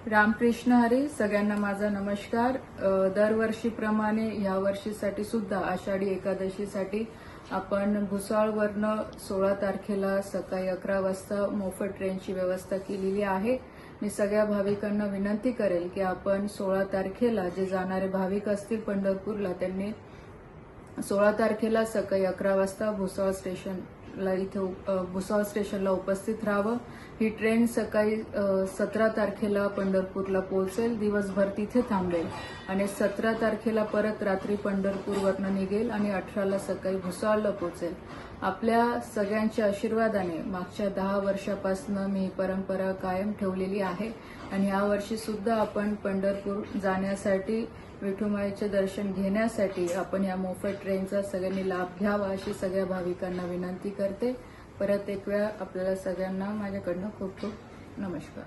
रामकृष्ण हरी. सगळ्यांना माझा नमस्कार. दरवर्षीप्रमाणे या वर्षीसाठी सुद्धा आषाढी एकादशीसाठी आपण भुसावळवरनं 16 तारखेला सकाळी 11 वाजता मोफत ट्रेनची व्यवस्था केलेली आहे. मी सगळ्या भाविकांना विनंती करेल की आपण 16 तारखेला जे जाणारे भाविक असतील पंढरपूरला त्यांनी 16 तारखेला सकाळी 11 वाजता भुसावळ स्टेशनला उपस्थित राहावं. ही ट्रेन सकाळी 17 तारखेला पंढरपूरला पोहोचेल, दिवसभर तिथे थांबेल आणि 17 तारखेला परत रात्री पंढरपूरवरनं निघेल आणि 18ला सकाळी भुसावळला पोहोचेल. आपल्या सगळ्यांच्या आशीर्वादाने मागच्या 10 वर्षापासून मी ही परंपरा कायम ठेवलेली आहे आणि यावर्षी सुद्धा आपण पंढरपूर जाण्यासाठी विठुमाईचे दर्शन घेण्यासाठी आपण या मोफत ट्रेनचा सगळ्यांनी लाभ घ्यावा अशी सगळ्या भाविकांना विनंती करते. परत एक वेळा आपल्याला सगळ्यांना माझ्याकडनं खूप खूप नमस्कार.